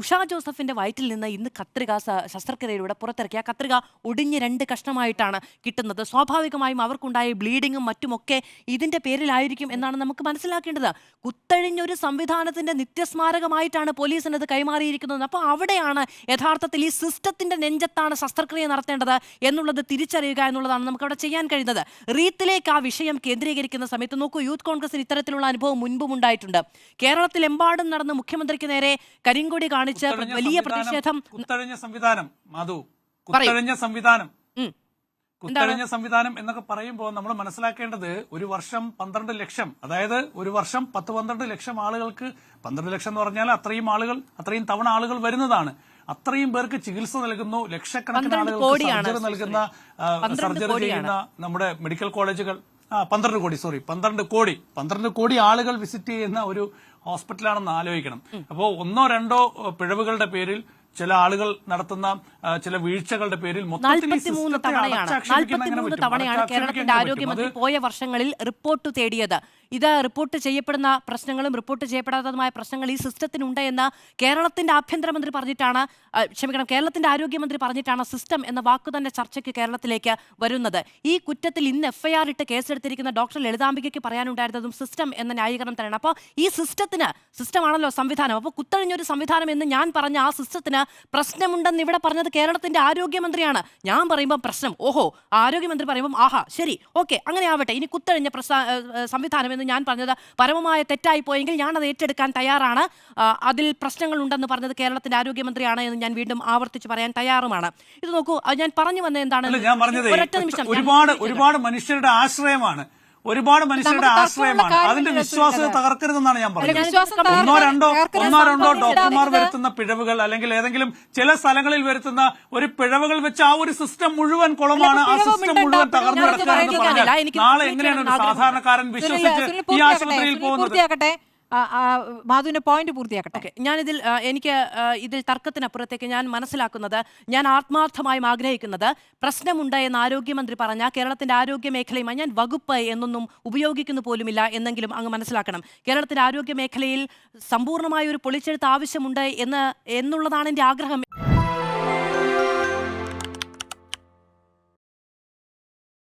ഉഷ ജോസഫിന്റെ വയറ്റിൽ നിന്ന് ഇന്ന് കത്രിക ശസ്ത്രക്രിയയിലൂടെ പുറത്തിറക്കിയ കത്രിക ഒടിഞ്ഞ് 2 കഷ്ണമായിട്ടാണ് കിട്ടുന്നത്. സ്വാഭാവികമായും അവർക്കുണ്ടായ ബ്ലീഡിങ്ങും മറ്റുമൊക്കെ ഇതിന്റെ പേരിലായിരിക്കും എന്നാണ് നമുക്ക് മനസ്സിലാക്കേണ്ടത്. കുത്തഴിഞ്ഞൊരു സംവിധാനത്തിന്റെ നിത്യസ്മാരകമായിട്ടാണ് പോലീസിനത് കൈമാറിയിരിക്കുന്നത്. അപ്പോൾ അവിടെയാണ് യഥാർത്ഥത്തിൽ ഈ സിസ്റ്റത്തിന്റെ നെഞ്ചത്താണ് ശസ്ത്രക്രിയ നടത്തേണ്ടത് എന്നുള്ളത് തിരിച്ചറിയുക എന്നുള്ളതാണ് നമുക്ക് അവിടെ ചെയ്യാൻ കഴിയുന്നത്. റീത്തിലേക്ക് ആ വിഷയം കേന്ദ്രീകരിക്കുന്ന സമയത്ത് നോക്കൂ, യൂത്ത് കോൺഗ്രസിന് ഇത്തരത്തിലുള്ള അനുഭവം മുൻപും ഉണ്ടായിട്ടുണ്ട്. കേരളത്തിലെമ്പാടും നടന്ന് മുഖ്യമന്ത്രിക്ക് നേരെ കരിങ്കൊടി വലിയ പ്രതിഷേധം. കുത്തഴിഞ്ഞ സംവിധാനം എന്നൊക്കെ പറയുമ്പോൾ നമ്മൾ മനസ്സിലാക്കേണ്ടത് ഒരു വർഷം 12 ലക്ഷം, അതായത് ഒരു വർഷം 10-12 ലക്ഷം ആളുകൾക്ക്, 12 ലക്ഷം എന്ന് പറഞ്ഞാൽ അത്രയും തവണ ആളുകൾ വരുന്നതാണ്. അത്രയും പേർക്ക് ചികിത്സ നൽകുന്നു, ലക്ഷക്കണക്കിന് ആളുകൾക്ക് സർജറി ചെയ്യുന്ന നമ്മുടെ മെഡിക്കൽ കോളേജുകൾ, 12 കോടി ആളുകൾ വിസിറ്റ് ചെയ്യുന്ന ഒരു ഹോസ്പിറ്റലാണെന്ന് ആലോചിക്കണം. അപ്പോൾ 1-2 പിഴവുകളുടെ പേരിൽ, ചില ആളുകൾ നടത്തുന്ന ചില വീഴ്ചകളുടെ പേരിൽ 43 തവണയാണ് കേരളത്തിന്റെ ആരോഗ്യമന്ത്രി പോയ വർഷങ്ങളിൽ റിപ്പോർട്ട് തേടിയത്. ഇത് റിപ്പോർട്ട് ചെയ്യപ്പെടുന്ന പ്രശ്നങ്ങളും റിപ്പോർട്ട് ചെയ്യപ്പെടാത്തതുമായ പ്രശ്നങ്ങൾ ഈ സിസ്റ്റത്തിനുണ്ട് എന്ന് കേരളത്തിന്റെ ആഭ്യന്തരമന്ത്രി പറഞ്ഞിട്ടാണ്, കേരളത്തിന്റെ ആരോഗ്യമന്ത്രി പറഞ്ഞിട്ടാണ് സിസ്റ്റം എന്ന വാക്കു തന്നെ ചർച്ചയ്ക്ക് കേരളത്തിലേക്ക് വരുന്നത്. ഈ കുറ്റത്തിൽ ഇന്ന് FIR ഇട്ട് കേസെടുത്തിരിക്കുന്ന ഡോക്ടർ ലളിതാംബികയ്ക്ക് പറയാനുണ്ടായിരുന്നതും സിസ്റ്റം എന്ന ന്യായീകരണം തന്നെയാണ്. അപ്പോൾ ഈ സിസ്റ്റമാണല്ലോ സംവിധാനം. അപ്പോൾ കുത്തഴിഞ്ഞൊരു സംവിധാനം എന്ന് ഞാൻ പറഞ്ഞ ആ സിസ്റ്റത്തിന് പ്രശ്നമുണ്ടെന്ന് ഇവിടെ പറഞ്ഞത് കേരളത്തിന്റെ ആരോഗ്യമന്ത്രിയാണ്. ഞാൻ പറയുമ്പോൾ പ്രശ്നം, ഓഹോ, ആരോഗ്യമന്ത്രി പറയുമ്പോൾ ആഹാ, ശരി, ഓക്കെ, അങ്ങനെ ആവട്ടെ. ഇനി കുത്തഴിഞ്ഞ സംവിധാനം എന്ന് ഞാൻ പറഞ്ഞത് പരമമായ തെറ്റായി പോയെങ്കിൽ ഞാൻ അത് ഏറ്റെടുക്കാൻ തയ്യാറാണ്. അതിൽ പ്രശ്നങ്ങൾ ഉണ്ടെന്ന് പറഞ്ഞത് കേരളത്തിന്റെ ആരോഗ്യമന്ത്രിയാണ് എന്ന് ഞാൻ വീണ്ടും ആവർത്തിച്ച് പറയാൻ തയ്യാറുമാണ്. ഇത് നോക്കൂ, ഞാൻ പറഞ്ഞു വന്നത് എന്താണ്, ഒരൊറ്റ നിമിഷം, ഒരുപാട് മനുഷ്യരുടെ ആശ്രയമാണ്, അതിന്റെ വിശ്വാസത്തെ തകർക്കരുതെന്നാണ് ഞാൻ പറഞ്ഞത്. ഒന്നോ രണ്ടോ ഡോക്ടർമാർ വരുത്തുന്ന പിഴവുകൾ, അല്ലെങ്കിൽ ഏതെങ്കിലും ചില സ്ഥലങ്ങളിൽ വരുത്തുന്ന ഒരു പിഴവുകൾ വെച്ച് ആ ഒരു സിസ്റ്റം മുഴുവൻ കുളമാണ്, ആ സിസ്റ്റം മുഴുവൻ തകർന്നു കിടക്കുകയാണെന്ന് പറഞ്ഞാൽ നാളെ എങ്ങനെയാണ് ഒരു സാധാരണക്കാരൻ വിശ്വസിച്ച് ഈ ആശുപത്രിയിൽ പോകുന്നത്? മാധുവിന്റെ പോയിന്റ് പൂർത്തിയാക്കട്ടെ. ഞാനിതിൽ ഇതിൽ തർക്കത്തിനപ്പുറത്തേക്ക് ഞാൻ മനസ്സിലാക്കുന്നത്, ഞാൻ ആത്മാർത്ഥമായും ആഗ്രഹിക്കുന്നത്, പ്രശ്നമുണ്ട് എന്ന് ആരോഗ്യമന്ത്രി പറഞ്ഞ കേരളത്തിന്റെ ആരോഗ്യ മേഖലയുമായി ഞാൻ വകുപ്പ് എന്നൊന്നും ഉപയോഗിക്കുന്നു പോലുമില്ല എന്നെങ്കിലും അങ്ങ് മനസ്സിലാക്കണം. കേരളത്തിന്റെ ആരോഗ്യ മേഖലയിൽ സമ്പൂർണ്ണമായ ഒരു പൊളിച്ചെഴുത്ത് ആവശ്യമുണ്ട് എന്നുള്ളതാണ് എൻ്റെ ആഗ്രഹം.